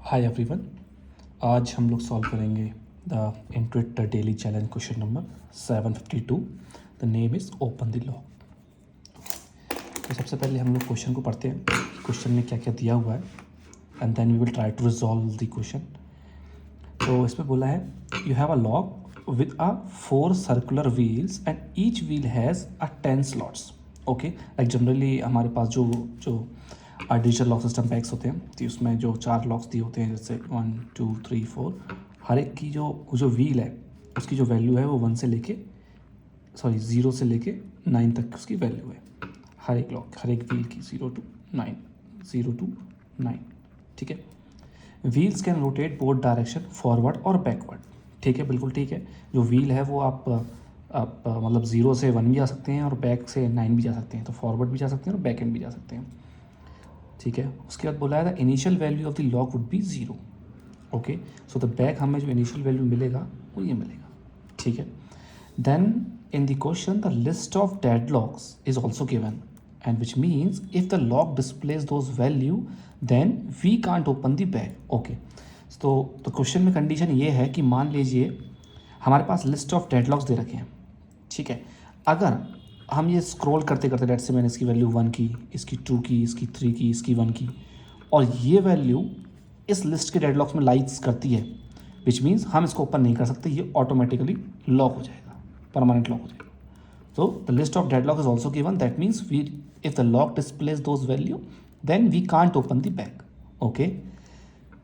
Hi everyone, आज हम लोग सॉल्व करेंगे the Intuit daily challenge question number 752। The name is open the lock. तो सबसे पहले हम लोग क्वेश्चन को पढ़ते हैं, क्वेश्चन में क्या क्या दिया हुआ है, and then we will try to resolve the question. तो इसमें बोला है you have a lock with a 4 circular wheels and each wheel has a 10 slots. Okay, like generally हमारे पास जो डिजिटल लॉक सिस्टम पैक्स होते हैं, तो उसमें जो 4 लॉक्स दिए होते हैं, जैसे 1 2 3 4, हर एक की जो व्हील है उसकी जो वैल्यू है वो 0 से लेके 9 तक उसकी वैल्यू है। हर एक लॉक, हर एक व्हील की 0 to 9। ठीक है। Wheels can rotate both direction, forward और बैकवर्ड। ठीक है, बिल्कुल ठीक है। जो व्हील है वो आप मतलब 0 से 1 भी जा सकते हैं और बैक से 9 भी जा सकते हैं, तो फॉरवर्ड भी जा सकते हैं और बैक एंड भी जा सकते हैं। ठीक है, उसके बाद बोला है the initial value of the lock would be 0। Okay, so the back हमें जो इनिशियल वैल्यू मिलेगा वो ये मिलेगा। ठीक है, then in the question the list of dead locks is also given, and which means if the lock displays those value then we can't open the back. Okay, तो question में condition ये है कि मान लीजिए हमारे पास लिस्ट ऑफ डेड लॉक्स दे रखे हैं। ठीक है, अगर हम ये स्क्रॉल करते करते लेट्स से मैंने इसकी वैल्यू 1 की, इसकी 2 की, इसकी 3 की, इसकी 1 की, और ये वैल्यू इस लिस्ट के डेडलॉक्स में लाइक्स करती है, विच मीन्स हम इसको ओपन नहीं कर सकते, ये ऑटोमेटिकली लॉक हो जाएगा, परमानेंट लॉक हो जाएगा। तो the list of deadlock is also given, that means we if the lock displays those value then we can't open the back. Okay,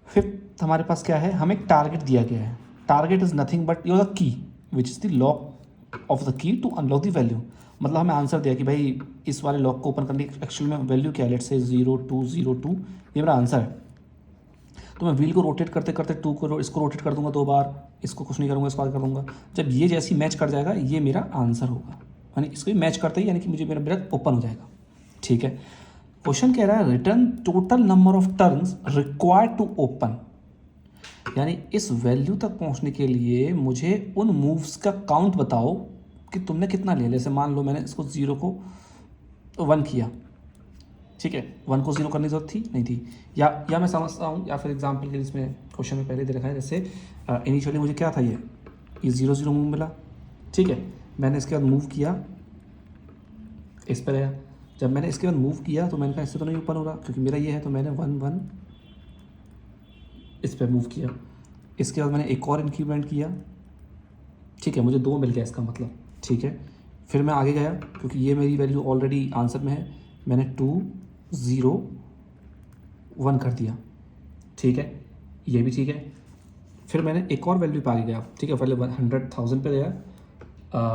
fifth हमारे पास क्या है, हमें एक टारगेट दिया गया है। Target is nothing but your the key which is the lock of the key to unlock the value. मतलब हमें आंसर दिया कि भाई इस वाले लॉक को ओपन करने की एक्चुअल में वैल्यू क्या है, लेट्स से 0202, ये मेरा आंसर है। तो मैं व्हील को रोटेट करते करते इसको रोटेट कर दूंगा 2 बार, इसको कुछ नहीं करूँगा, इसको आगे कर दूंगा। जब ये जैसी मैच कर जाएगा ये मेरा आंसर होगा, यानी इसको मैच करते ही यानी कि मुझे मेरा ओपन हो जाएगा। ठीक है, क्वेश्चन कह रहा है return total number of turns required to open, यानी इस वैल्यू तक पहुंचने के लिए मुझे उन मूव्स का काउंट बताओ कि तुमने कितना लिया। जैसे मान लो मैंने इसको 0 को 1 किया, ठीक है, 1 को 0 करने की जरूरत थी नहीं थी, या मैं समझता हूँ, या फिर एग्जांपल के लिए इसमें क्वेश्चन में पहले दे रखा है, जैसे इनिशियली मुझे क्या था, ये 0 मूव मिला। ठीक है, मैंने इसके बाद मूव किया, इस पर गया। जब मैंने इसके बाद मूव किया तो मैंने कहा इससे तो नहीं ओपन हो रहा क्योंकि मेरा ये है, तो मैंने 1 इस पर मूव किया। इसके बाद मैंने एक और इंक्रीमेंट किया। ठीक है, मुझे 2 मिल गया इसका मतलब। ठीक है, फिर मैं आगे गया क्योंकि ये मेरी वैल्यू ऑलरेडी आंसर में है, मैंने 2 0 1 कर दिया। ठीक है, ये भी ठीक है। फिर मैंने एक और वैल्यू पे आगे गया। ठीक है, पहले 100,000 पे गया,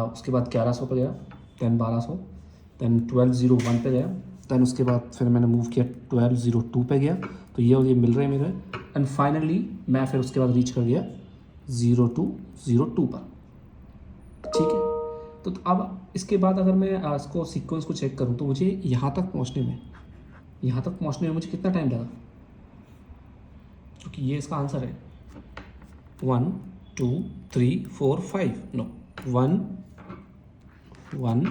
उसके बाद 1100 पे गया, दैन 1200, दैन 1201 पे गया, दैन उसके बाद फिर मैंने मूव किया 1202 पे गया, तो ये मिल रहे हैं मेरे, एंड फाइनली मैं फिर उसके बाद रीच कर गया 0202 पर। ठीक है, तो अब इसके बाद अगर मैं इसको सीक्वेंस को चेक करूं तो मुझे यहाँ तक पहुँचने में मुझे कितना टाइम लगा, क्योंकि ये इसका आंसर है 1 2 3 4 5, no 1 1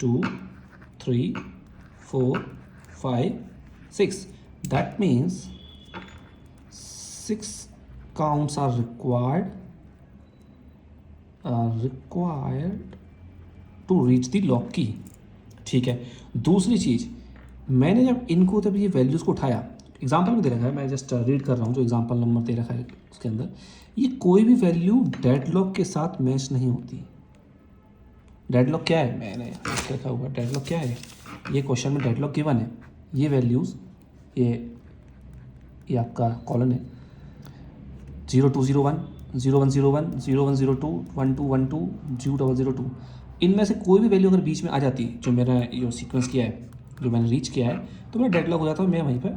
2 3 4 5 6, that means 6 counts are required to reach the lock key. ठीक है, दूसरी चीज़, मैंने जब ये वैल्यूज़ को उठाया, एग्जाम्पल में दे रखा है, मैं जस्ट रीड कर रहा हूँ जो एग्जाम्पल नंबर दे रखा है उसके अंदर, ये कोई भी वैल्यू डेडलॉक के साथ मैच नहीं होती। डेडलॉक क्या है, मैंने लिखा हुआ डेडलॉक क्या है, ये क्वेश्चन में डेडलॉक गिवन है, ये वैल्यूज़, ये आपका कॉलन है 0201 0101 0102 1212 0002, इनमें से कोई भी वैल्यू अगर बीच में आ जाती, जो मेरा ये सीक्वेंस किया है, जो मैंने रीच किया है, तो मेरा डेडलॉक हो जाता है, मैं वहीं पर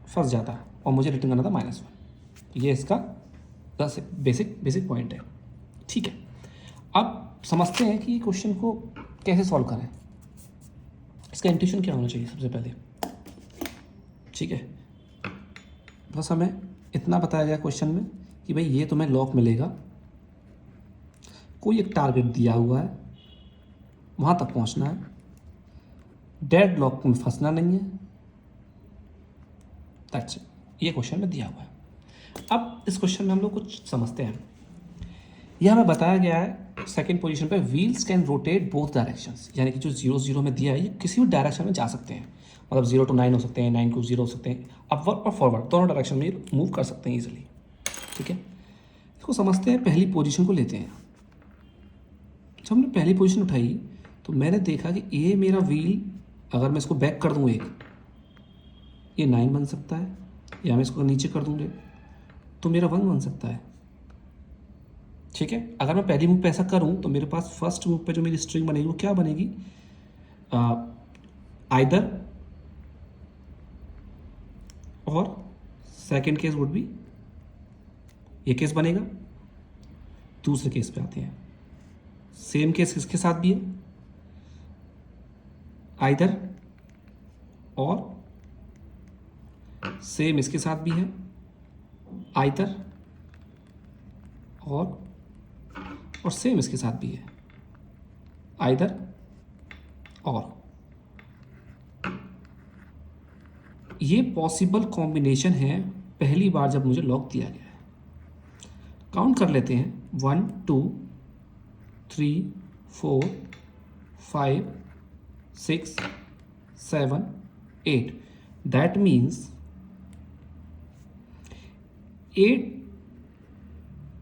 फंस जाता और मुझे रिटर्न करना था -1। ये इसका बेसिक पॉइंट है। ठीक है, अब समझते हैं कि क्वेश्चन को कैसे सॉल्व करें, इसका इंट्यूशन क्या होना चाहिए सबसे पहले। ठीक है, बस हमें इतना बताया गया क्वेश्चन में कि भाई ये तुम्हें लॉक मिलेगा, कोई एक टारगेट दिया हुआ है, वहाँ तक पहुँचना है, डेड लॉक में फंसना नहीं है, दैट्स इट, ये क्वेश्चन में दिया हुआ है। अब इस क्वेश्चन में हम लोग कुछ समझते हैं। यह हमें बताया गया है सेकंड पोजीशन पे wheels can rotate both directions, यानी कि जो 0 0 में दिया है ये किसी भी डायरेक्शन में जा सकते हैं, मतलब 0 to 9 हो सकते हैं, 9 to 0 हो सकते हैं, अपवर्ड और फॉरवर्ड दोनों डायरेक्शन में मूव कर सकते हैं ईजिली। ठीक है, इसको समझते हैं। पहली पोजीशन को लेते हैं। जब हमने पहली पोजीशन उठाई तो मैंने देखा कि ये मेरा व्हील, अगर मैं इसको बैक कर दूँ एक, ये 9 बन सकता है, या मैं इसको नीचे कर दूँगे तो मेरा 1 बन सकता है। ठीक है, अगर मैं पहली मूव पे ऐसा करूं तो मेरे पास फर्स्ट मूव पे जो मेरी स्ट्रिंग बनेगी वो क्या बनेगी, आइदर, और सेकंड केस वुड बी, ये केस बनेगा। दूसरे केस पे आते हैं। सेम केस किसके साथ भी है, आइदर और, सेम इसके साथ भी है, आइदर और सेम इसके साथ भी है, आइदर और। ये पॉसिबल कॉम्बिनेशन है पहली बार जब मुझे लॉक दिया गया है। काउंट कर लेते हैं, 1 2 3 4 5 6 7 8। That means 8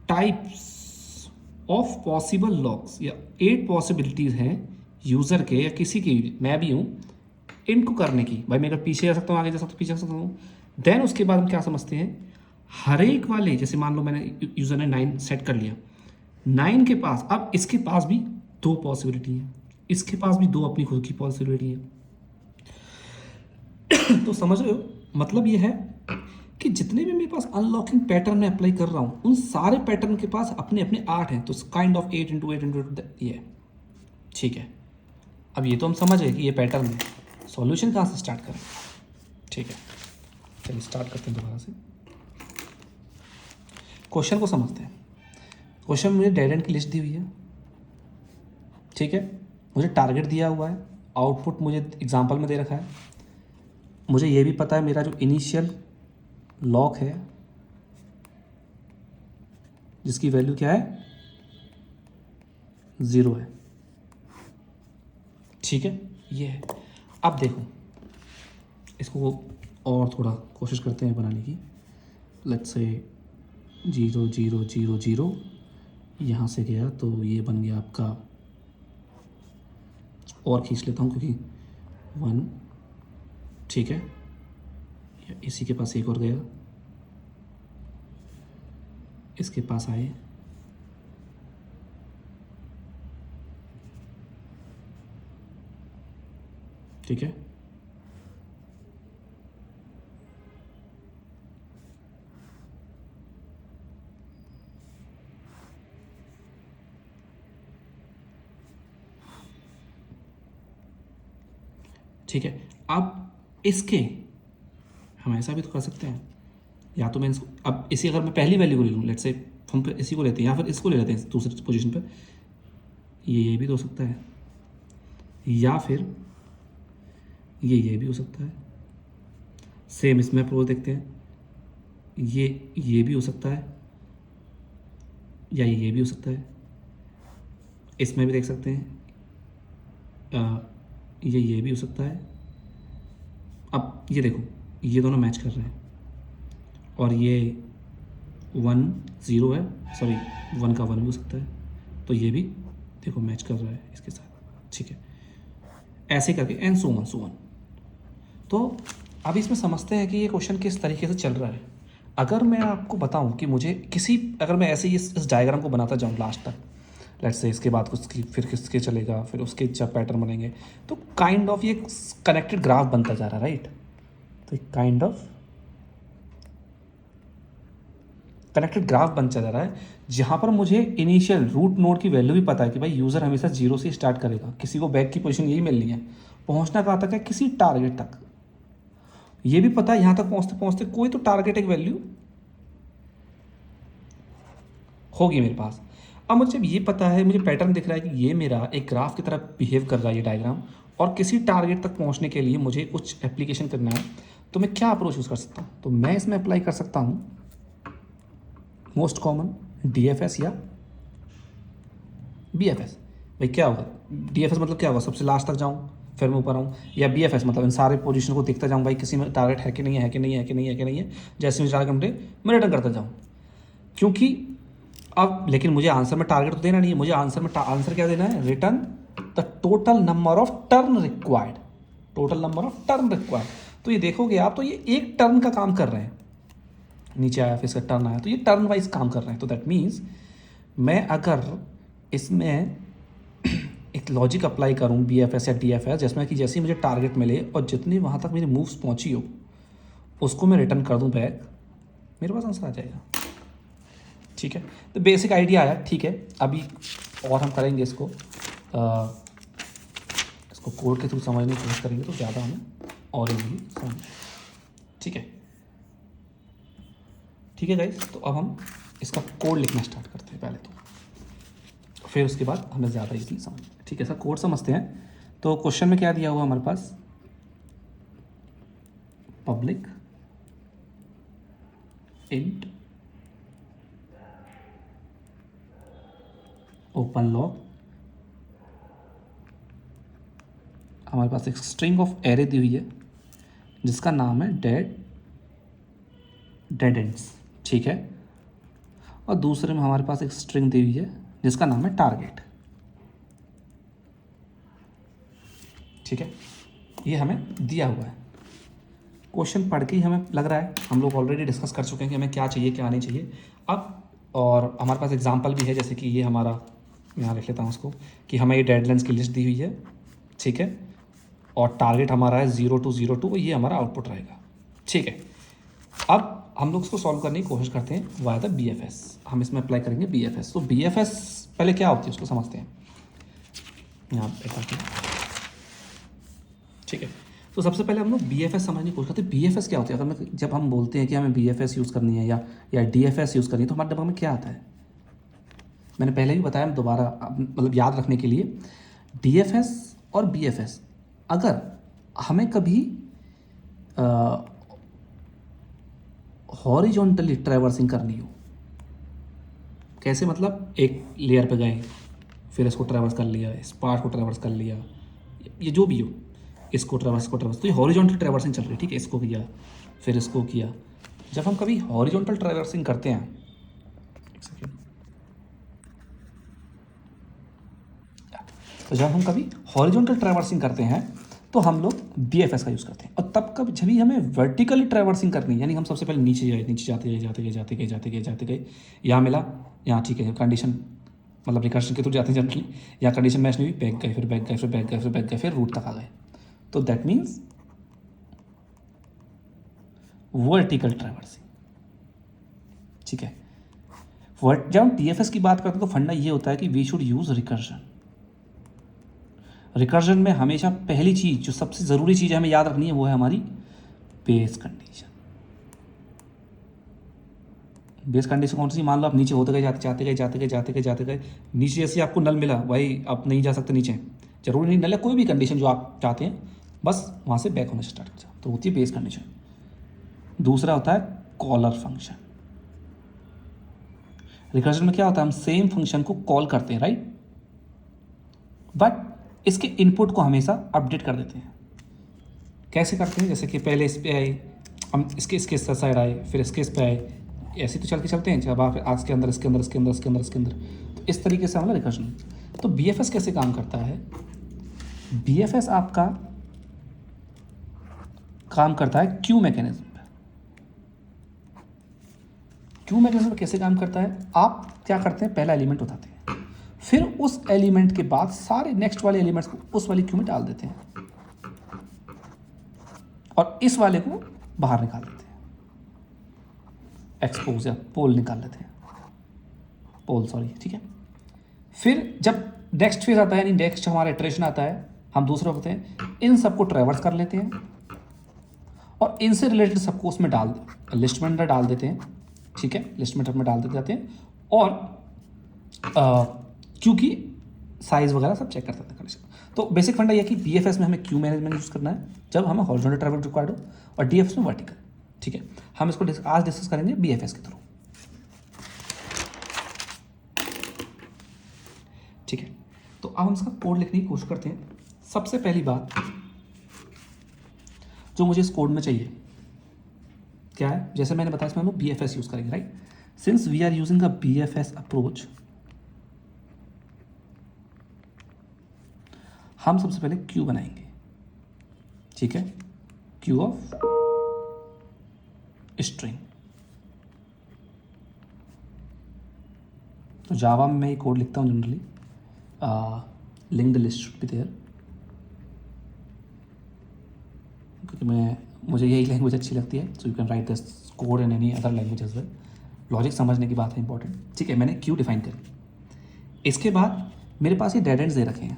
types of possible locks, या 8 पॉसिबिलिटीज़ हैं यूज़र के या किसी की, मैं भी हूँ, इनको करने की। भाई मैं अगर पीछे जा सकता हूँ, आगे जा सकता हूँ, पीछे जा सकता हूँ। देन उसके बाद हम क्या समझते हैं, हर एक वाले, जैसे मान लो मैंने यूज़र ने 9 सेट कर लिया, 9 के पास अब इसके पास भी 2 पॉसिबिलिटी है, इसके पास भी 2 अपनी खुद की पॉसिबिलिटी है। तो समझ रहे हो, मतलब ये है कि जितने भी मेरे पास अनलॉकिंग पैटर्न मैं अप्लाई कर रहा हूँ उन सारे पैटर्न के पास अपने अपने 8 हैं, तो काइंड ऑफ 8 × 8 × ये। ठीक है, अब ये तो हम समझ गए कि ये पैटर्न है। सॉल्यूशन कहाँ से स्टार्ट करें? ठीक है, चलिए स्टार्ट करते हैं दोबारा से। क्वेश्चन को समझते हैं। क्वेश्चन में मुझे डेड एंड की लिस्ट दी हुई है। ठीक है, मुझे टारगेट दिया हुआ है, आउटपुट मुझे एग्जाम्पल में दे रखा है। मुझे ये भी पता है मेरा जो इनिशियल लॉक है जिसकी वैल्यू क्या है, 0 है। ठीक है, ये है। अब देखो इसको और थोड़ा कोशिश करते हैं बनाने की। लेट्स से 0 0 0 0 यहाँ से गया तो ये बन गया आपका, और खींच लेता हूँ क्योंकि 1। ठीक है, इसी के पास एक और गया, इसके पास आए, ठीक है, ठीक है। अब इसके हम ऐसा भी तो कर सकते हैं, या तो मैं इसको, अब इसी अगर मैं पहली वैल्यू को ले लूँ, लेट्स से हम इसी को लेते हैं, या फिर इसको ले लेते हैं दूसरी पोजीशन पर, ये भी तो हो सकता है, या फिर ये भी हो सकता है। सेम इसमें अप्रोच देखते हैं, ये भी हो सकता है, या ये भी हो सकता है। इसमें भी देख सकते हैं, ये भी हो सकता है। अब ये देखो, ये दोनों मैच कर रहे हैं, और ये 1 0 है, सॉरी 1 का 1 भी हो सकता है, तो ये भी देखो मैच कर रहा है इसके साथ। ठीक है, ऐसे करके एंड सो ऑन। तो अब इसमें समझते हैं कि ये क्वेश्चन किस तरीके से चल रहा है। अगर मैं आपको बताऊं कि मुझे अगर मैं ऐसे ही इस डायग्राम को बनाता जाऊं लास्ट तक, लेट्स से इसके बाद कुछ फिर किसके चलेगा, फिर उसके जब पैटर्न बनेंगे, तो काइंड ऑफ ये कनेक्टेड ग्राफ बनता जा रहा है, राइट। तो काइंड ऑफ कनेक्टेड ग्राफ बनता जा रहा है, जहाँ पर मुझे इनिशियल रूट नोड की वैल्यू भी पता है कि भाई यूज़र हमेशा 0 से स्टार्ट करेगा, किसी को बैक की पोजीशन यही मिलनी है, पहुँचना कहाँ तक है, किसी टारगेट तक। ये भी पता है यहाँ तक पहुँचते पहुँचते कोई तो टारगेट एक वैल्यू होगी मेरे पास। अब मुझे जब ये पता है, मुझे पैटर्न दिख रहा है कि ये मेरा एक ग्राफ की तरह बिहेव कर रहा है ये डायग्राम, और किसी टारगेट तक पहुँचने के लिए मुझे कुछ एप्लीकेशन करना है, तो मैं क्या अप्रोच यूज़ कर सकता हूँ? तो मैं इसमें अप्लाई कर सकता हूँ मोस्ट कॉमन DFS या BFS। भाई क्या होगा DFS मतलब क्या होगा, सबसे लास्ट तक जाऊँ फिर मैं ऊपर आऊँ, या BFS मतलब इन सारे पोजीशन को देखता जाऊँ भाई किसी में टारगेट है कि नहीं है, कि नहीं है, कि नहीं है, कि नहीं है, जैसे मुझे टारगेट कंप्लीट मैं रिटर्न करता जाऊँ। क्योंकि अब लेकिन मुझे आंसर में टारगेट तो देना नहीं है, मुझे आंसर क्या देना है, return the total number of turn required, total number of turn required. तो ये देखोगे आप, तो ये एक टर्न का काम कर रहे हैं, नीचे आया फिर इसका टर्न आया, तो ये टर्न वाइज काम कर रहे हैं। तो दैट मीन्स मैं अगर इसमें एक लॉजिक अप्लाई करूं BFS या DFS, जिसमें कि जैसे ही मुझे टारगेट मिले और जितनी वहाँ तक मेरी मूव्स पहुँची हो उसको मैं रिटर्न कर दूं बैक, मेरे पास आंसर आ जाएगा। ठीक है, तो बेसिक आइडिया आया। ठीक है, अभी और हम करेंगे इसको कोड के थ्रू समझने की कोशिश करेंगे तो ज़्यादा हमें और इजीली समझ। ठीक है, ठीक है गाइस, तो अब हम इसका कोड लिखना स्टार्ट करते हैं पहले तो, फिर उसके बाद हमें ज़्यादा इजीली समझ। ठीक है सर, कोड समझते हैं। तो क्वेश्चन में क्या दिया हुआ हमारे पास, पब्लिक इंट ओपन लॉग, हमारे पास एक स्ट्रिंग ऑफ एरे दी हुई है जिसका नाम है डेड एंड्स। ठीक है, और दूसरे में हमारे पास एक स्ट्रिंग दी हुई है जिसका नाम है टारगेट। ठीक है, ये हमें दिया हुआ है। क्वेश्चन पढ़ के ही हमें लग रहा है, हम लोग ऑलरेडी डिस्कस कर चुके हैं कि हमें क्या चाहिए क्या नहीं चाहिए। अब और हमारे पास एग्जांपल भी है, जैसे कि ये हमारा, यहाँ लिख लेता हूँ उसको, कि हमें ये डेडलाइंस की लिस्ट दी हुई है। ठीक है, और टारगेट हमारा है 0202, ये हमारा आउटपुट रहेगा। ठीक है, अब हम लोग इसको सॉल्व करने की कोशिश करते हैं वाया द BFS। हम इसमें अप्लाई करेंगे BFS। तो BFS पहले क्या होती है उसको समझते हैं यहाँ पे। ठीक है, तो सबसे पहले हम लोग BFS समझने की कोशिश करते हैं। BFS क्या होती है, अगर जब हम बोलते हैं कि हमें BFS यूज़ करनी है या DFS यूज़ करनी है, तो हमारे दिमाग में क्या आता है। मैंने पहले भी बताया, मैं दोबारा मतलब याद रखने के लिए, DFS और BFS अगर हमें कभी हॉरिजॉन्टली ट्रैवर्सिंग करनी हो, कैसे मतलब एक लेयर पे गए फिर इसको ट्रैवर्स कर लिया, इस पार्ट को ट्रैवर्स कर लिया, ये जो भी हो, इसको ट्रैवर्स तो ये हॉरिजॉन्टल ट्रैवर्सिंग चल रही है। ठीक है, इसको किया फिर इसको किया। जब हम कभी हॉरिजॉन्टल ट्रैवर्सिंग करते हैं, एक सेकेंड, तो जब हम कभी हॉरिजॉन्टल ट्रैवर्सिंग करते हैं तो हम लोग BFS का यूज़ करते हैं। और तब कब जब भी हमें वर्टिकली ट्रैवर्सिंग करनी है, यानी हम सबसे पहले नीचे जाते गए, यहाँ मिला, यहाँ ठीक है, कंडीशन मतलब रिकर्शन के थ्रू जाते हैं जनरली, यहाँ कंडीशन मैच नहीं हुई, बैक गए, फिर रूट तक आ गए। तो दैट मीन्स वर्टिकल ट्रैवर्सिंग। ठीक है, जब हम TFS की बात करते हैं तो फंडा ये होता है कि वी शुड यूज रिकर्जन में हमेशा पहली चीज़, जो सबसे ज़रूरी चीज़ हमें याद रखनी है, वो है हमारी बेस कंडीशन। बेस कंडीशन कौन सी, मान लो आप नीचे होते गए, जाते गए, नीचे जैसे आपको नल मिला, भाई आप नहीं जा सकते नीचे, जरूरी नहीं नल है, कोई भी कंडीशन जो आप चाहते हैं, बस वहाँ से बैक होने से स्टार्ट कर जाओ, तो होती है बेस कंडीशन। दूसरा होता है कॉलर फंक्शन। रिकर्जन में क्या होता है, हम सेम फंक्शन को कॉल करते हैं, राइट, बट इसके इनपुट को हमेशा अपडेट कर देते हैं। कैसे करते हैं, जैसे कि पहले इस पे आए, हम इसके साइड आए, फिर इसके इस पे आए, ऐसे तो चलते हैं, जब आप आज के अंदर इसके अंदर, तो इस तरीके से हमारा रिकर्जन। तो BFS कैसे काम करता है, BFS आपका काम करता है क्यू मैकेनिज्म पर। क्यू मैकेनिज्म कैसे काम करता है, आप क्या करते हैं, पहला एलिमेंट उठाते हैं, फिर उस एलिमेंट के बाद सारे नेक्स्ट वाले एलिमेंट्स को उस वाली क्यू में डाल देते हैं, और इस वाले को बाहर निकाल देते हैं, एक्सपोज या पोल निकाल लेते हैं, ठीक है। फिर जब नेक्स्ट फेज आता है, यानी नेक्स्ट हमारा इटरेशन आता है, हम दूसरा होते हैं, इन सबको ट्रैवर्स कर लेते हैं और इनसे रिलेटेड सबको उसमें लिस्ट में अंदर डाल देते हैं। ठीक है, लिस्ट में डाल देते जाते हैं, और क्योंकि साइज वगैरह सब चेक करते हैं। तो बेसिक फंडा यह कि BFS में हमें क्यू मैनेजमेंट यूज़ करना है जब हमें हॉरिजॉन्टल ट्रैवल रिक्वायर्ड हो, और DFS में वर्टिकल। ठीक है, हम इसको आज डिस्कस करेंगे BFS के थ्रू। तो अब हम इसका कोड लिखने की कोशिश करते हैं। सबसे पहली बात जो मुझे इस कोड में चाहिए क्या है, जैसे मैंने बताया इसमें हम लोग BFS यूज़ करेंगे, right. Since we are using a BFS approach, हम सबसे पहले क्यू बनाएंगे, ठीक है, क्यू ऑफ स्ट्रिंग। तो जावा में मैं ये कोड लिखता हूँ generally, linked list should be there, क्योंकि मुझे यही लैंग्वेज अच्छी लगती है। So you can write this code in any other language as well. Logic समझने की बात है इंपॉर्टेंट, ठीक है। मैंने क्यू डिफाइन करी। इसके बाद मेरे पास ये डेड एंड्स दे रखे हैं,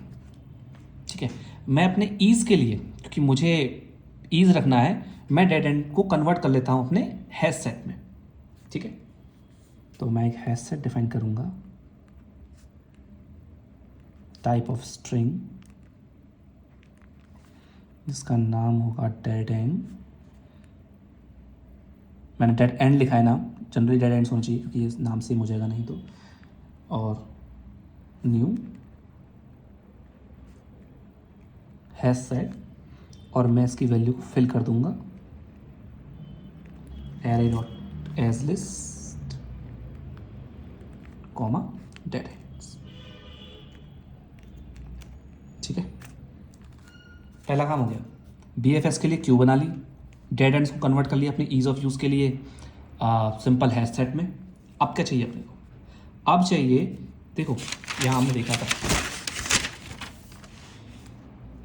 ठीक है। मैं अपने ईज़ के लिए, क्योंकि मुझे ईज़ रखना है, मैं डेड एंड को कन्वर्ट कर लेता हूँ अपने हैश सेट में, ठीक है। तो मैं एक हैश सेट डिफाइन करूँगा, टाइप ऑफ स्ट्रिंग, जिसका नाम होगा डेड एंड। मैंने डेड एंड लिखा है नाम, जनरली डेड एंड्स होना चाहिए क्योंकि ये नाम सेम हो जाएगा नहीं तो। और न्यू हैश सेट, और मैं इसकी वैल्यू को फिल कर दूंगा array dot as list comma dead ends, ठीक है। पहला काम हो गया। BFS के लिए क्यू बना ली, डेड एंड्स को कन्वर्ट कर लिया अपने ईज ऑफ यूज़ के लिए सिंपल हैश सेट में। अब क्या चाहिए अपने को? अब चाहिए, देखो यहाँ हमने देखा था,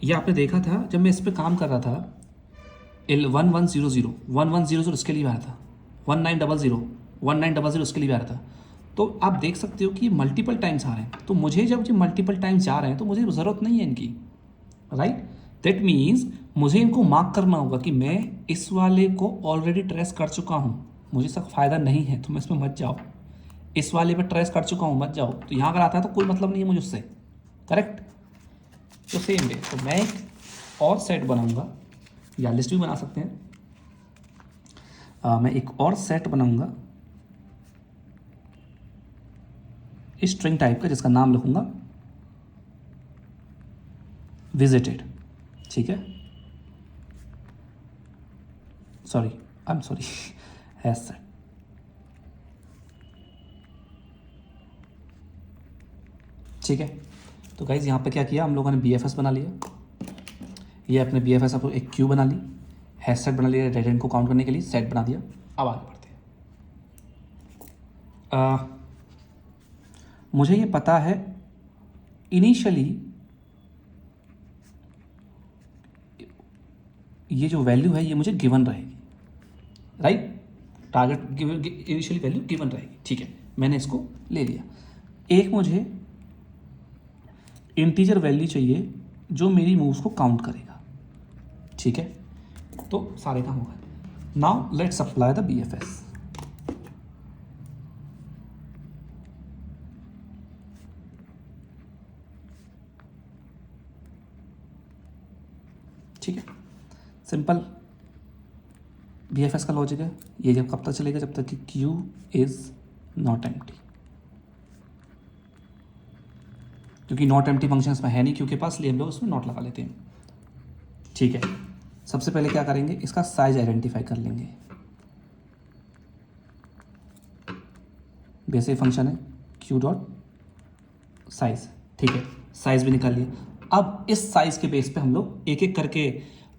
ये आपने देखा था जब मैं इस पर काम कर रहा था, 1100 इसके लिए आ रहा था, 1900 इसके लिए आ रहा था। तो आप देख सकते हो कि ये मल्टीपल टाइम्स आ रहे हैं। तो मुझे जब ये मल्टीपल टाइम्स जा रहे हैं तो मुझे ज़रूरत नहीं है इनकी, राइट। दैट मीन्स मुझे इनको मार्क करना होगा कि मैं इस वाले को ऑलरेडी ट्रेस कर चुका हूँ, मुझे इसका फ़ायदा नहीं है, तो मैं इसमें मत जाओ। इस वाले पे ट्रेस कर चुका हूँ, मत जाओ। तो यहाँ अगर आता है तो कोई मतलब नहीं है मुझे उससे, करेक्ट। तो सेम वे, तो मैं एक और सेट बनाऊंगा, या लिस्ट भी बना सकते हैं। मैं एक और सेट बनाऊंगा इस स्ट्रिंग टाइप का, जिसका नाम लिखूंगा विजिटेड, ठीक है। I am sorry hash set, ठीक है। तो गाइज यहाँ पे क्या किया हम लोगों ने, BFS बना लिया, ये अपने BFS आपको एक क्यू बना ली, हैश सेट बना लिया डेड एंड को काउंट करने के लिए, सेट बना दिया। अब आगे बढ़ते हैं। मुझे ये पता है इनिशियली ये जो वैल्यू है ये मुझे गिवन रहेगी, right. Target initially value given रहेगी, ठीक है। मैंने इसको ले लिया। एक मुझे इंटीजर वैल्यू चाहिए जो मेरी मूव्स को काउंट करेगा, ठीक है। तो सारे काम हो गए। Now let's apply the BFS। ठीक है, सिंपल BFS का लॉजिक है। ये जब कब तक चलेगा, जब तक कि Q इज नॉट एम्प्टी, क्योंकि नॉट एम्प्टी फंक्शन इसमें है नहीं क्यों के पास, इसलिए हम लोग उसमें नॉट लगा लेते हैं, ठीक है। सबसे पहले क्या करेंगे, इसका साइज आइडेंटिफाई कर लेंगे। बेसिक फंक्शन है Q डॉट साइज, ठीक है। साइज भी निकाल लिया। अब इस साइज के बेस पे हम लोग एक एक करके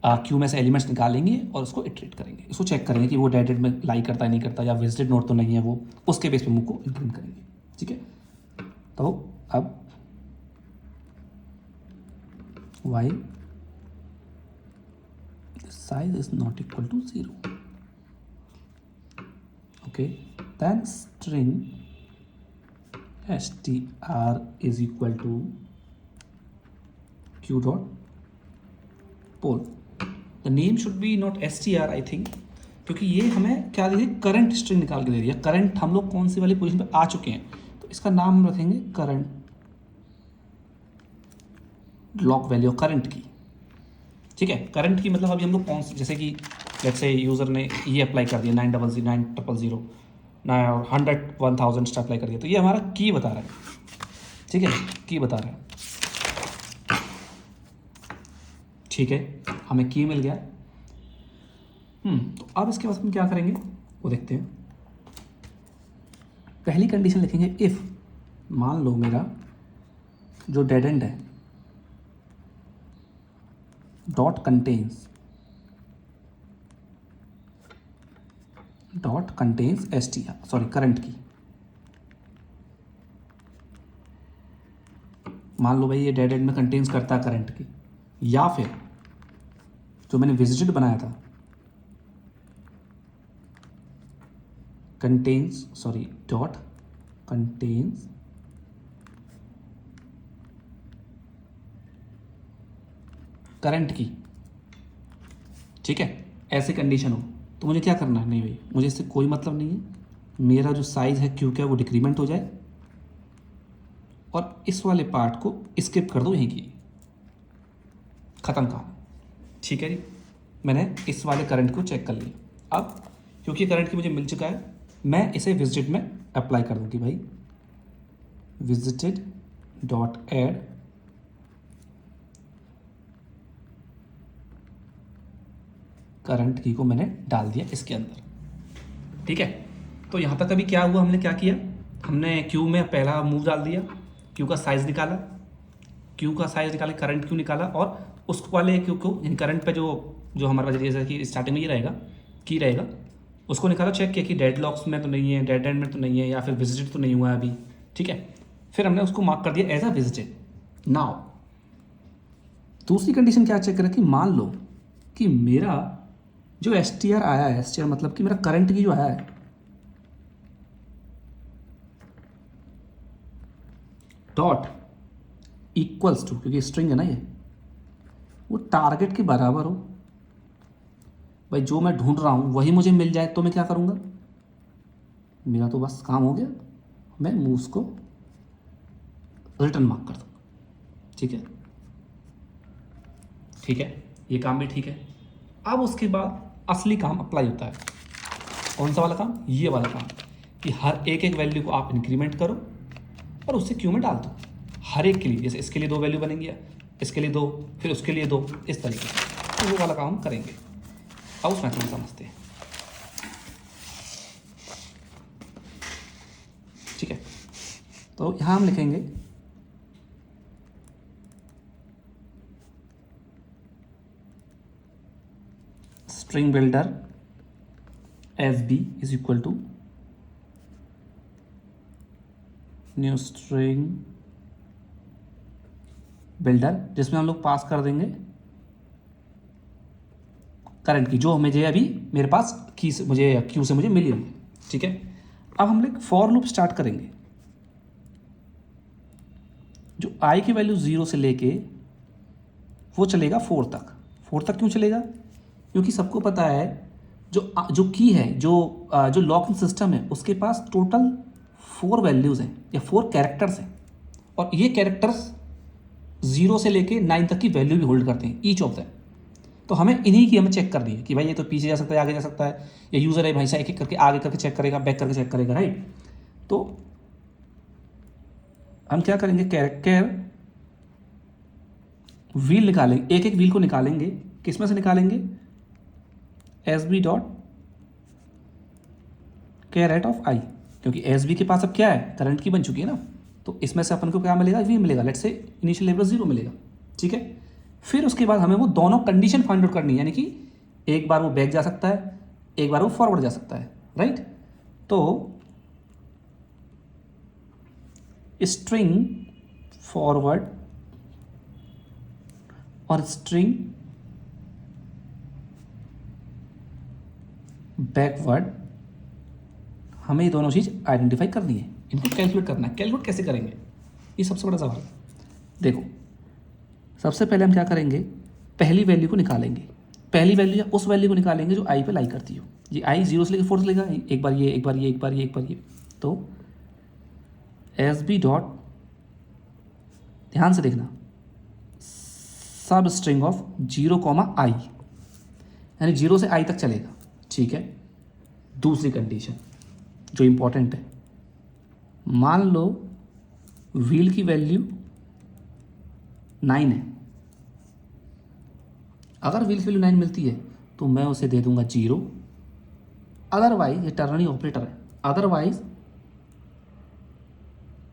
क्यू में से एलिमेंट्स निकालेंगे और उसको इटरेट करेंगे, इसको चेक करेंगे कि वो डेड एंड में लाई करता है नहीं करता, या विजिटेड नोड तो नहीं है वो, उसके बेस पे मूव को इंक्रीमेंट करेंगे, ठीक है। तो अब y size is not equal to 0, okay, then string str is equal to q dot poll. The name should be not str I think, क्योंकि ये हमें क्या दे रही है, करंट स्ट्रिंग निकाल के दे रही है। करंट हम लोग कौन सी वाली पोजीशन पे आ चुके हैं, तो इसका नाम हम रखेंगे करंट लॉक वैल्यू करंट की, ठीक है। करंट की मतलब अभी हम लोग कौन सी, जैसे कि लेट्स से यूज़र ने ये अप्लाई कर दिया 900 और 100 1000 अप्लाई कर दिया, तो ये हमारा की बता रहा है, ठीक है, की बता रहा है। ठीक है, हमें की मिल गया। तो अब इसके बाद हम क्या करेंगे वो देखते हैं। पहली कंडीशन लिखेंगे इफ़, मान लो मेरा जो डेड एंड है dot contains S T R, sorry current की। मान लो भाई ये डेड एंड में कंटेन्स करता है करंट की, या फिर जो मैंने विजिटेड बनाया था डॉट कंटेन्स करंट की, ठीक है, ऐसी कंडीशन हो तो मुझे क्या करना है, नहीं भाई मुझे इससे कोई मतलब नहीं है, मेरा जो साइज़ है क्यू क्या वो डिक्रीमेंट हो जाए और इस वाले पार्ट को स्किप कर दो यहीं की, ख़त्म काम। ठीक है जी, मैंने इस वाले करंट को चेक कर लिया। अब क्योंकि करंट की मुझे मिल चुका है, मैं इसे विजिटेड में अप्लाई कर दूँगी भाई, विजिटेड डॉट एड करंट की को मैंने डाल दिया इसके अंदर। ठीक है, तो यहाँ तक अभी क्या हुआ, हमने क्या किया, हमने क्यू में पहला मूव डाल दिया, क्यू का साइज़ निकाला, करंट क्यू निकाला और उस वाले क्यू को यानी करंट पे जो हमारे पास जैसे कि स्टार्टिंग में ये रहेगा की रहेगा, उसको निकाला, चेक किया कि डेड लॉक्स में तो नहीं है, डेड एंड में तो नहीं है, या फिर विजिटेड तो नहीं हुआ है अभी। ठीक है, फिर हमने उसको मार्क कर दिया एज अ विजिटेड। नाउ दूसरी कंडीशन क्या चेक करें कि मान लो कि मेरा जो एस टी आर आया है, एस टी आर मतलब कि मेरा करंट की जो आया है डॉट इक्वल्स टू, क्योंकि स्ट्रिंग है ना ये, वो टारगेट के बराबर हो। भाई जो मैं ढूंढ रहा हूँ वही मुझे मिल जाए तो मैं क्या करूँगा, मेरा तो बस काम हो गया, मैं मूव्स को रिटर्न मार्क कर दूँगा। ठीक है, ठीक है, ये काम भी ठीक है। अब उसके बाद असली काम अप्लाई होता है। कौन सा वाला काम, ये वाला काम, कि हर एक एक वैल्यू को आप इंक्रीमेंट करो और उससे क्यू में डाल दो, हर एक के लिए। जैसे इसके लिए 2 वैल्यू बनेंगी, इसके लिए 2, फिर उसके लिए 2, इस तरीके से। तो वो वाला काम हम करेंगे। अब उस मैथड में समझते हैं। ठीक है, तो यहाँ हम लिखेंगे string builder S B is equal to new string builder, जिसमें हम लोग पास कर देंगे करंट की, जो मुझे अभी मेरे पास की से मुझे क्यू से मुझे मिली हुई है। ठीक है, अब हम लोग फॉर लूप स्टार्ट करेंगे। जो आई की वैल्यू 0 से लेके वो चलेगा 4 तक। 4 तक क्यों चलेगा, क्योंकि सबको पता है जो की है, जो लॉकिंग सिस्टम है उसके पास टोटल 4 वैल्यूज़ हैं या 4 कैरेक्टर्स हैं, और ये कैरेक्टर्स 0 से लेके 9 तक की वैल्यू भी होल्ड करते हैं, ईच ऑफ दैम। तो हमें इन्हीं की हमें चेक कर दी है कि भाई ये तो पीछे जा सकता है, आगे जा सकता है, या यूज़र है भाई सा एक एक करके आगे करके चेक करेगा, बैक करके चेक करेगा, राइट। तो हम क्या करेंगे, कैरेक्टर व्हील निकालेंगे, एक एक व्हील को निकालेंगे, किसमें से निकालेंगे, S B dot caret of I, क्योंकि एस बी के पास अब क्या है, करंट की बन चुकी है ना, तो इसमें से अपन को क्या मिलेगा, वी मिलेगा, लेट्स से इनिशियल लेवल 0 मिलेगा। ठीक है, फिर उसके बाद हमें वो दोनों कंडीशन फाइंड आउट करनी है, यानी कि एक बार वो बैक जा सकता है, एक बार वो फॉरवर्ड जा सकता है, राइट। तो स्ट्रिंग फॉरवर्ड और स्ट्रिंग बैकवर्ड, हमें ये दोनों चीज़ आइडेंटिफाई करनी है, इनको कैलकुलेट करना है। कैलकुलेट कैसे करेंगे, ये सबसे बड़ा सवाल है। देखो, सबसे पहले हम क्या करेंगे, पहली वैल्यू को निकालेंगे, पहली वैल्यू या उस वैल्यू को निकालेंगे जो आई पे लाई करती हो। ये आई 0 से लेकर 4 से लेगा, एक बार ये, एक बार ये, एक बार ये, एक बार ये। तो एस बी डॉट, ध्यान से देखना, सब स्ट्रिंग ऑफ 0 आई, यानी 0 से आई तक चलेगा। ठीक है, दूसरी कंडीशन जो इंपॉर्टेंट है, मान लो व्हील की वैल्यू 9 है, अगर व्हील की वैल्यू 9 मिलती है तो मैं उसे दे दूंगा 0, अदरवाइज ये टर्नरी ऑपरेटर है, अदरवाइज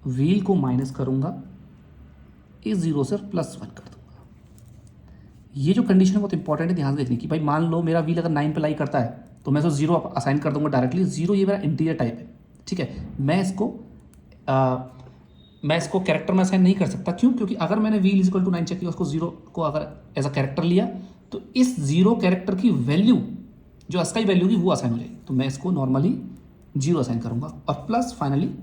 व्हील को माइनस करूंगा, इस 0 से +1 कर दूंगा। ये जो कंडीशन है बहुत इंपॉर्टेंट है ध्यान से देखने की। भाई मान लो मेरा व्हील अगर 9 पे लाई करता है तो मैं इसको 0 असाइन कर दूंगा डायरेक्टली। 0 ये मेरा इंटीजर टाइप है, ठीक है। मैं इसको कैरेक्टर में असाइन नहीं कर सकता। क्यों? क्योंकि अगर मैंने व्हील इक्वल टू 9 चेक किया, उसको 0 को अगर एज अ कैरेक्टर लिया तो इस 0 कैरेक्टर की वैल्यू जो अस्काई वैल्यू की वो असाइन हो जाएगी। तो मैं इसको नॉर्मली 0 असाइन करूंगा और प्लस फाइनली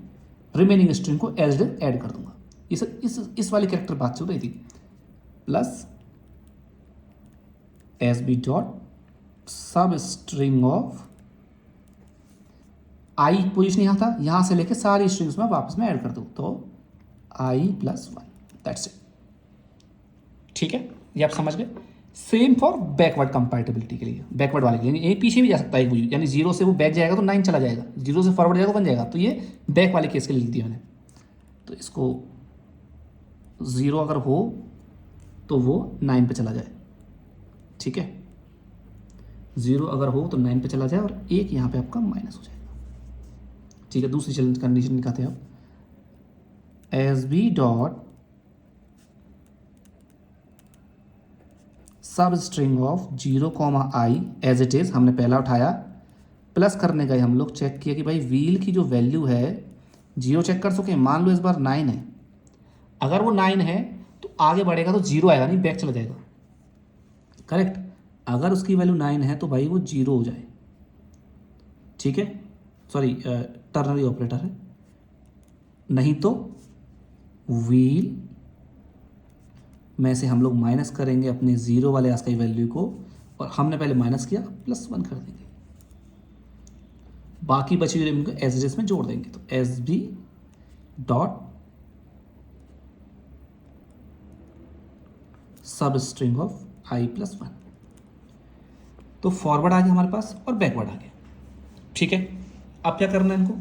रिमेनिंग स्ट्रिंग को एज इट ऐड कर दूंगा। इस वाली कैरेक्टर बात चल रही थी, plus S B dot substring of I position यहाँ था, यहाँ से लेके सारी स्ट्रिंग्स में वापस में ऐड कर दूँ तो i+1, दैट्स इट। ठीक है, ये आप समझ गए। सेम फॉर बैकवर्ड कंपैटिबिलिटी के लिए, बैकवर्ड वाले के लिए, ये पीछे भी जा सकता है, यानी 0 से वो बैक जाएगा तो 9 चला जाएगा, 0 से फॉरवर्ड जाएगा तो 1 जाएगा। तो ये बैक वाले केस के लिए लिख दिया मैंने। तो इसको 0 अगर हो तो वो 9 पे चला जाए, ठीक है। 0 अगर हो तो 9 पे चला जाए और 1 यहाँ पे आपका माइनस हो जाएगा, ठीक है। दूसरी चैलेंज कंडीशन निकालते हैं आप, S B dot substring of 0, i as it is, हमने पहला उठाया, प्लस करने गए हम लोग, चेक किया कि भाई व्हील की जो वैल्यू है 0 चेक कर सके, मान लो इस बार 9 है। अगर वो 9 है तो आगे बढ़ेगा तो 0 आएगा नहीं, बैक चला जाएगा, करेक्ट। अगर उसकी वैल्यू 9 है तो भाई वो 0 हो जाए, ठीक है। सॉरी, टर्नरी ऑपरेटर है, नहीं तो व्हील में से हम लोग माइनस करेंगे अपने 0 वाले अस्काई वैल्यू को, और हमने पहले माइनस किया, +1 कर देंगे, बाकी बची हुई को एज इट इज में जोड़ देंगे। तो S B dot substring of i+1, तो फॉरवर्ड आ गया हमारे पास और बैकवर्ड आ गया, ठीक है। अब क्या करना है इनको,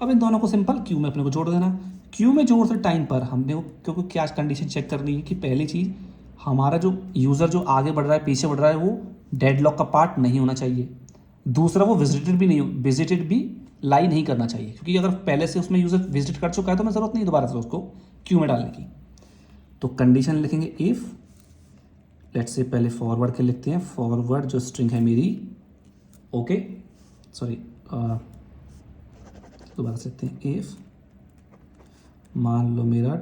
अब इन दोनों को सिंपल क्यू में अपने को जोड़ देना। क्यू में जोड़ते टाइम पर हमने क्योंकि क्या कंडीशन चेक करनी है कि पहली चीज़ हमारा जो यूज़र जो आगे बढ़ रहा है पीछे बढ़ रहा है वो डेडलॉक का पार्ट नहीं होना चाहिए। दूसरा वो विजिटेड भी लाई नहीं करना चाहिए, क्योंकि अगर पहले से उसमें यूज़र विजिट कर चुका है तो मैं ज़रूरत नहीं दोबारा से उसको क्यू में डालने की। तो कंडीशन लिखेंगे इफ़, लेट्स से पहले फॉरवर्ड के लिखते हैं, फॉरवर्ड जो स्ट्रिंग है मेरी, ओके सॉरी दोबारा से लिखते हैं, इफ़ मान लो मेरा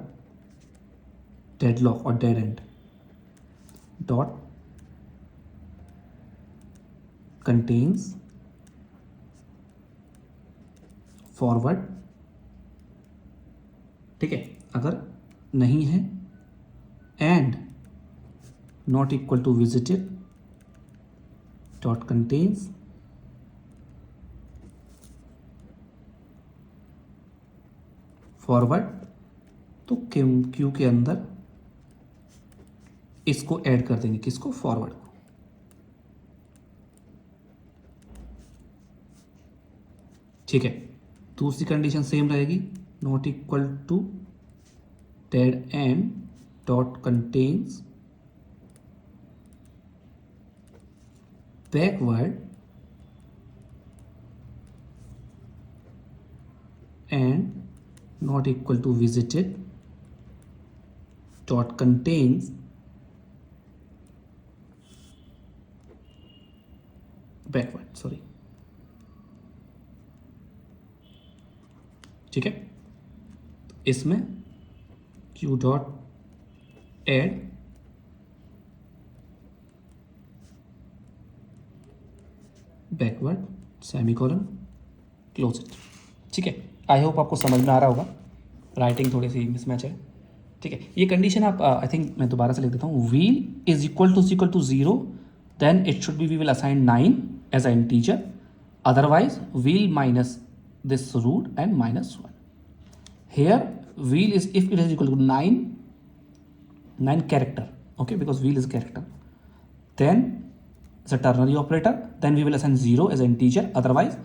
डेडलॉक और dead end dot contains forward, ठीक है। अगर नहीं है and not equal to visited dot contains forward, तो क्यू के अंदर इसको ऐड कर देंगे, किसको, फॉरवर्ड को, ठीक है। दूसरी कंडीशन सेम रहेगी, not equal to dead end dot contains backward and not equal to visited dot contains backward, sorry, ठीक है। इसमें q dot add backward semicolon close it, ठीक है। आई होप आपको समझ में आ रहा होगा, राइटिंग थोड़ी सी मिसमैच है, ठीक है। ये कंडीशन आप आई थिंक मैं दोबारा से लिख देता हूँ, wheel is equal to 0, then it should be we will assign 9 as a integer, otherwise wheel minus this root and -1। Here wheel is if it is equal to 9 character, okay, because wheel is a character, then it's a ternary operator, then we will assign 0 as an integer, otherwise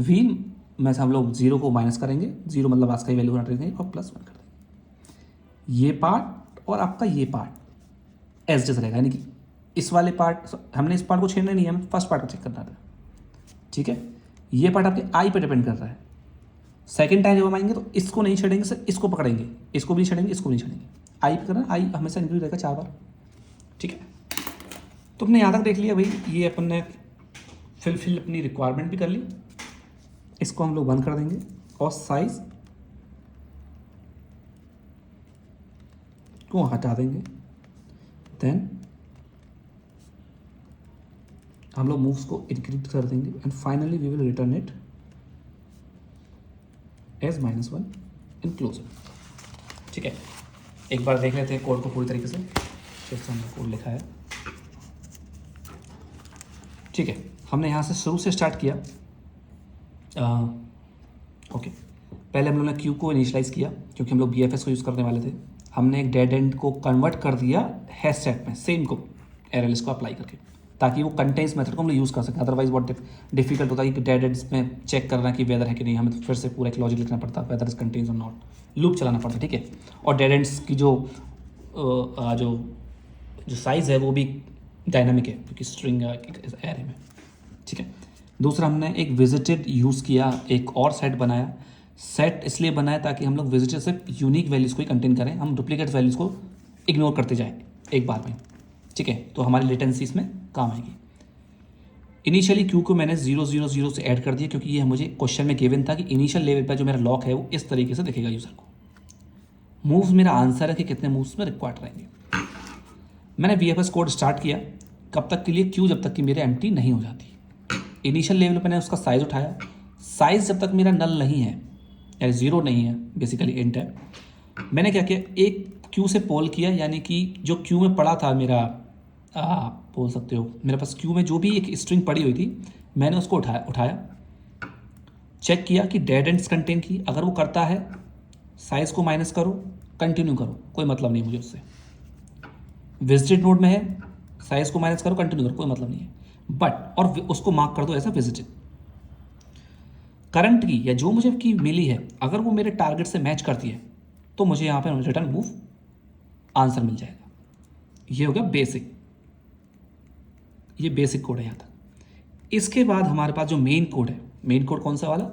wheel में से हम लोग 0 को minus करेंगे, 0 मतलब आज का ही value हटा देंगे और +1 कर देंगे। ये पार्ट और आपका ये पार्ट एज जैसा रहेगा, यानी कि इस वाले पार्ट, हमने इस पार्ट को छेड़ना नहीं है, हमें फर्स्ट पार्ट को चेक करना था, ठीक है। ये पार्ट आपके आई पे डिपेंड कर रहा है। सेकंड टाइम जब हम आएंगे तो इसको नहीं छेड़ेंगे सर, इसको पकड़ेंगे, इसको भी छेड़ेंगे, इसको भी नहीं छेड़ेंगे। आई पे करना, आई हमेशा इंक्रीज रहेगा 4 बार, ठीक है। तो अपने यहाँ तक देख लिया भाई, ये अपन ने फिल अपनी रिक्वायरमेंट भी कर ली। इसको हम लोग बंद कर देंगे और साइज को हटा देंगे। देन हम लोग मूव्स को इंक्रीज कर देंगे and finally we will return it as -1 in closure, ठीक है। एक बार देख लेते हैं कोड को पूरी तरीके से, जैसे हमने कोड लिखा है, ठीक है। हमने यहाँ से शुरू से स्टार्ट किया। ओके, पहले हम लोगों ने क्यू को इनिशियलाइज़ किया क्योंकि हम लोग BFS को यूज़ करने वाले थे। हमने एक डेड एंड को कन्वर्ट कर दिया हैश सेट में, सेम को एरएलएस को अप्लाई करके, ताकि वो कंटेंट्स मेथड को हम लोग यूज़ कर सकें। अदरवाइज बहुत डिफिकल्ट होता है कि डेड एंड्स में चेक करना कि वेदर है कि नहीं, हमें तो फिर से पूरा एक लॉजिक लिखना पड़ता, वेदर इज कंटेन्स और नॉट, लूप चलाना पड़ता, ठीक है। और डेड एंड्स की जो साइज़ है वो भी डायनामिक है क्योंकि स्ट्रिंग एरे में, ठीक है। दूसरा हमने एक विजिटेड यूज़ किया, एक और सेट बनाया। सेट इसलिए बनाया ताकि हम लोग विजिटेड सिर्फ यूनिक वैल्यूज़ को ही कंटेन करें, हम डुप्लीकेट वैल्यूज़ को इग्नोर करते जाएं एक बार में, ठीक है। तो हमारी लेटेंसी इसमें काम आएगी। इनिशियली क्यू को मैंने 000 से ऐड कर दिया क्योंकि ये मुझे क्वेश्चन में गिवन था कि इनिशियल लेवल पर जो मेरा लॉक है वो इस तरीके से दिखेगा यूज़र को। मूव्स मेरा आंसर है कि कितने मूव्स में रिक्वायर्ड रहेंगे। मैंने VFS कोड स्टार्ट किया, कब तक के लिए, क्यू जब तक कि मेरे एम्प्टी नहीं हो जाती। इनिशियल लेवल पर मैंने उसका साइज़ उठाया, साइज़ जब तक मेरा नल नहीं है या 0 नहीं है, बेसिकली इंट है, मैंने क्या किया, एक क्यू से पोल किया, यानी कि जो क्यू में पड़ा था मेरा, बोल सकते हो मेरे पास क्यू में जो भी एक स्ट्रिंग पड़ी हुई थी, मैंने उसको उठाया, चेक किया कि डेड एंड्स कंटेन की, अगर वो करता है साइज़ को माइनस करो, कंटिन्यू करो, कोई मतलब नहीं मुझे उससे। विजिटेड नोड में है, साइज़ को माइनस करो, कंटिन्यू करो, कोई मतलब नहीं है, बट और उसको मार्क कर दो ऐसा विजिटेड। करंट की या जो मुझे की मिली है, अगर वो मेरे टारगेट से मैच करती है तो मुझे यहाँ पे रिटर्न मूव आंसर मिल जाएगा। ये हो गया बेसिक, ये बेसिक कोड है यहाँ तक। इसके बाद हमारे पास जो मेन कोड है, मेन कोड कौन सा वाला,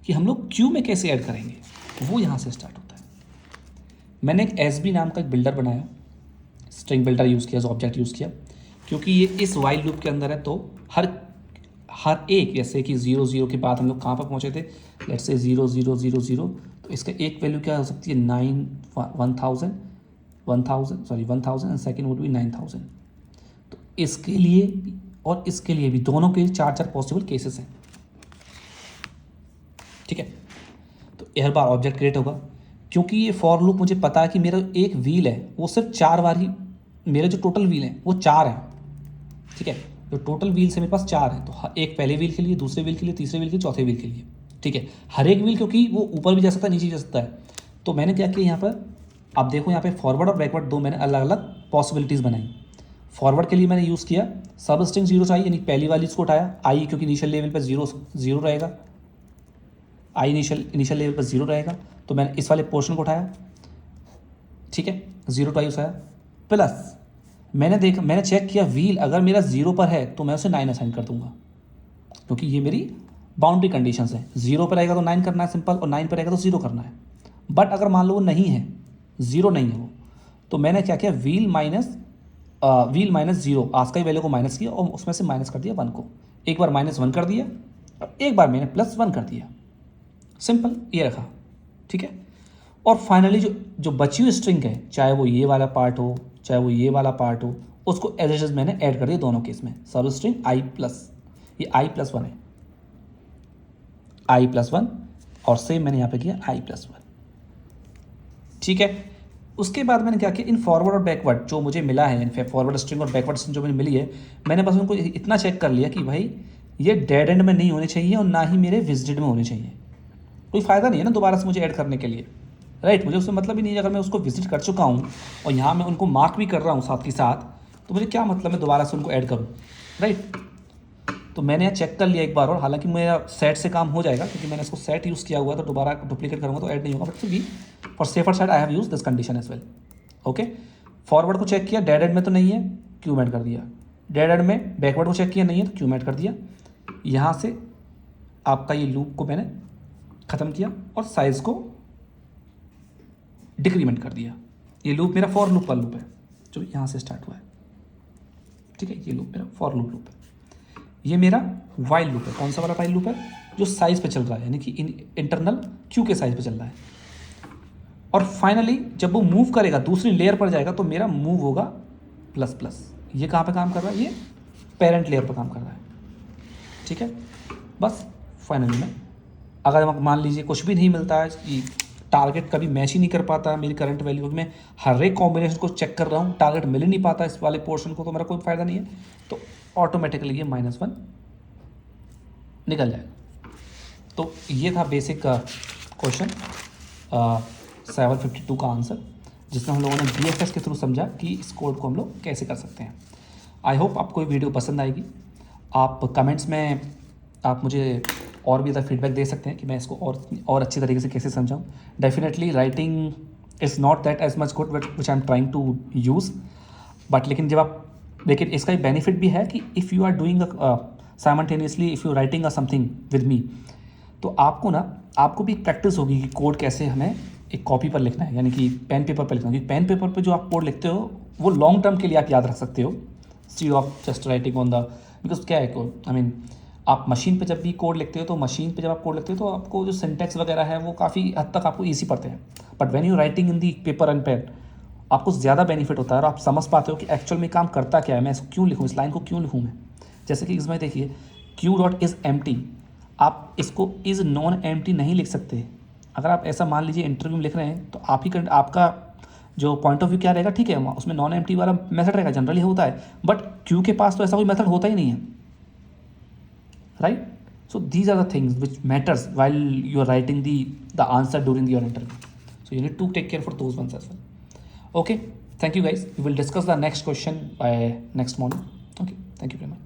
कि हम लोग क्यू में कैसे ऐड करेंगे, वो यहाँ से स्टार्ट होता है। मैंने एक SB नाम का एक बिल्डर बनाया, स्ट्रिंग बिल्डर यूज़ किया, ऑब्जेक्ट यूज़ किया, क्योंकि ये इस वाइल लूप के अंदर है। तो हर एक, जैसे कि 0 के बाद हम लोग कहाँ पर पहुँचे थे, लेट्स से 0 0 0 0, तो इसका एक वैल्यू क्या हो सकती है, 1000 एंड सेकेंड वुड बी 9000। तो इसके लिए और इसके लिए भी, दोनों के 4 पॉसिबल केसेस हैं, ठीक है। तो हर बार ऑब्जेक्ट क्रिएट होगा, क्योंकि ये फॉर लूप मुझे पता है कि मेरा एक व्हील है वो सिर्फ 4 बार ही, मेरे जो टोटल व्हील हैं वो 4 हैं, ठीक है। जो टोटल व्हील से मेरे पास 4 हैं, तो एक पहले व्हील के लिए, दूसरे व्हील के लिए, तीसरे व्हील के लिए, चौथे व्हील के लिए, ठीक है। हर एक व्हील क्योंकि वो ऊपर भी जा सकता है, नीचे जा सकता है, तो मैंने क्या किया यहाँ पर, आप देखो यहाँ पे फॉरवर्ड और बैकवर्ड दो मैंने अलग अलग पॉसिबिलिटीज़ बनाई। फॉरवर्ड के लिए मैंने यूज़ किया सब स्ट्रिंग 0 से i, यानी पहली वाली इसको उठाया, आई क्योंकि इनिशियल लेवल पर 0 रहेगा, आई इनिशियल लेवल पर 0 रहेगा, तो मैंने इस वाले पोर्शन को उठाया, ठीक है, 0 to i उठाया, प्लस मैंने चेक किया व्हील अगर मेरा 0 पर है तो मैं उसे 9 असाइन कर दूंगा, क्योंकि ये मेरी बाउंड्री कंडीशंस है। 0 पर रहेगा तो 9 करना है सिंपल, और 9 पर रहेगा तो 0 करना है। बट अगर मान लो वो नहीं है, 0 नहीं है वो, तो मैंने क्या किया, व्हील माइनस 0, आज का ही वैल्यू को माइनस किया और उसमें से माइनस कर दिया 1 को। एक बार -1 कर दिया और एक बार मैंने +1 कर दिया, सिंपल ये रखा, ठीक है। और फाइनली जो बची हुई स्ट्रिंग है, चाहे वो ये वाला पार्ट हो चाहे वो ये वाला पार्ट हो, उसको एज इट इज मैंने ऐड कर दिया दोनों केस में। सब स्ट्रिंग i+, ये i+1 है, i+1, और सेम मैंने यहाँ पे किया i+1, ठीक है। उसके बाद मैंने क्या किया, इन फॉरवर्ड और बैकवर्ड जो मुझे मिला है, इन फॉरवर्ड स्ट्रिंग और बैकवर्ड स्ट्रिंग जो मुझे मिली है, मैंने बस उनको इतना चेक कर लिया कि भाई ये डेड एंड में नहीं होने चाहिए और ना ही मेरे विजिटेड में होने चाहिए। कोई फ़ायदा नहीं है ना दोबारा से मुझे ऐड करने के लिए, राइट। मुझे उससे मतलब ही नहीं है, अगर मैं उसको विजिट कर चुका हूँ और यहाँ मैं उनको मार्क भी कर रहा हूँ साथ के साथ, तो मुझे क्या मतलब है दोबारा से उनको ऐड करूँ, राइट। तो मैंने यहाँ चेक कर लिया एक बार और, हालांकि मेरा सेट से काम हो जाएगा क्योंकि मैंने इसको सेट यूज़ किया हुआ है, तो दोबारा डुप्लीकेट करूँगा तो ऐड नहीं होगा, बट फिर भी for safer side I have use this condition as well, okay. Forward को चेक किया, डेड एंड में तो नहीं है, क्यू में ऐड कर दिया, डेड एंड में बैकवर्ड को चेक किया, नहीं है तो क्यू में ऐड कर दिया। यहाँ से आपका ये लूप को मैंने ख़त्म किया और साइज़ को डिक्रीमेंट कर दिया। ये लूप मेरा फॉर लूप का लूप है जो यहाँ से स्टार्ट हुआ है, ठीक है। ये लूप मेरा फॉर लूप है। ये मेरा वाइल लूप है। कौन सा वाला वाइल लूप है? जो साइज़ पे चल रहा है, यानी कि इंटरनल क्यू के साइज़ पे चल रहा है। और फाइनली जब वो मूव करेगा, दूसरी लेयर पर जाएगा, तो मेरा मूव होगा प्लस प्लस। ये कहाँ पे काम कर रहा है? ये पेरेंट लेयर पर काम कर रहा है, ठीक है। बस फाइनली मैं, अगर मान लीजिए कुछ भी नहीं मिलता है, कि टारगेट कभी मैच ही नहीं कर पाता मेरी करंट वैल्यू, मैं हर एक कॉम्बिनेशन को चेक कर रहा हूँ, टारगेट मिल ही नहीं पाता इस वाले पोर्शन को, तो मेरा कोई फ़ायदा नहीं है, तो ऑटोमेटिकली ये -1 निकल जाएगा। तो ये था बेसिक क्वेश्चन 752 का आंसर, जिसमें हम लोगों ने BFS के थ्रू समझा कि इस कोड को हम लोग कैसे कर सकते हैं। आई होप आपको ये वीडियो पसंद आएगी। आप कमेंट्स में आप मुझे और भी ज़्यादा फीडबैक दे सकते हैं कि मैं इसको और अच्छी तरीके से कैसे समझाऊँ। Definitely writing is not that as much good which I am trying to use, but लेकिन इसका एक बेनिफिट भी है कि if you are doing simultaneously, if you writing something with me, तो आपको भी प्रैक्टिस होगी कि कोड कैसे हमें एक कॉपी पर लिखना है, यानी कि पेन पेपर पर लिखना है। क्योंकि पेन पेपर पर जो आप कोड लिखते हो वो लॉन्ग टर्म के लिए आप याद रख सकते हो, instead of just writing on the, because क्या है आई मीन आप मशीन पे जब भी कोड लिखते हो, तो मशीन पे जब आप कोड लिखते हो तो आपको जो सिंटैक्स वगैरह है वो काफ़ी हद तक आपको ईजी पड़ते हैं। But when you writing in the paper and pen, आपको ज़्यादा बेनिफिट होता है और आप समझ पाते हो कि एक्चुअल में काम करता क्या है, मैं इसको क्यों लिखूँ, इस लाइन को क्यों लिखूँ मैं। जैसे कि इसमें देखिए क्यू डॉट इज़ एम्प्टी, आप इसको इज़ नॉन एम्प्टी नहीं लिख सकते। अगर आप ऐसा मान लीजिए इंटरव्यू में लिख रहे हैं, तो आपका जो पॉइंट ऑफ व्यू क्या रहेगा, ठीक है, उसमें नॉन एम्प्टी वाला मेथड रहेगा, जनरली होता है, बट क्यू के पास तो ऐसा कोई मेथड होता ही नहीं है, right. So these are the things which matters while you are writing the answer during your interview. So you need to take care for those ones as well. Okay, thank you guys. We will discuss the next question by next morning. Okay, thank you very much.